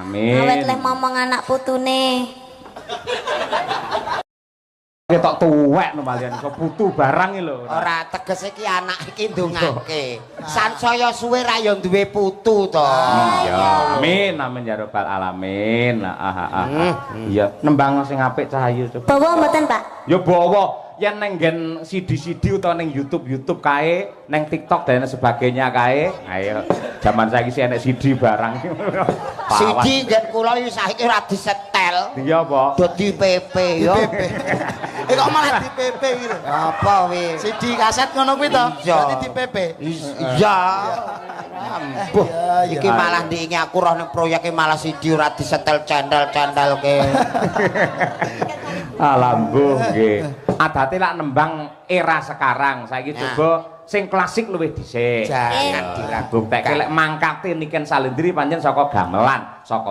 Amin. Awet leh momong anak putune. Ketok tuwek no malian iso putu barang iki lho. Ora tegese iki anak iki ndongake. Sansaya suwe ra ya duwe putu to. Iya. Amin amin ya rabbal alamin. Iya, nembang sing apik Cahayu coba. Bawa mboten, Pak? Ya bawa yen neng nggen CD utawa neng YouTube kae, neng TikTok dan sebagainya kae. Ayo, zaman saiki sih enek CD barang. CD nggen kula iki saiki ora disetel. Iya apa? Dadi PP yo. Kok malah di PP gitu. Apa wi? CD kaset ngono kuwi to. Berarti di PP. Iya. Ambuh. Iki malah ndingi aku roh ning proyeke malah CD ora disetel candal-candal ke. Alambuh nggih. Adate lak nembang era sekarang. Saiki coba sing klasik luwih dhisik. Jangan diragukan. Buktekke lek mangkate Niken Salendri pancen saka gamelan, saka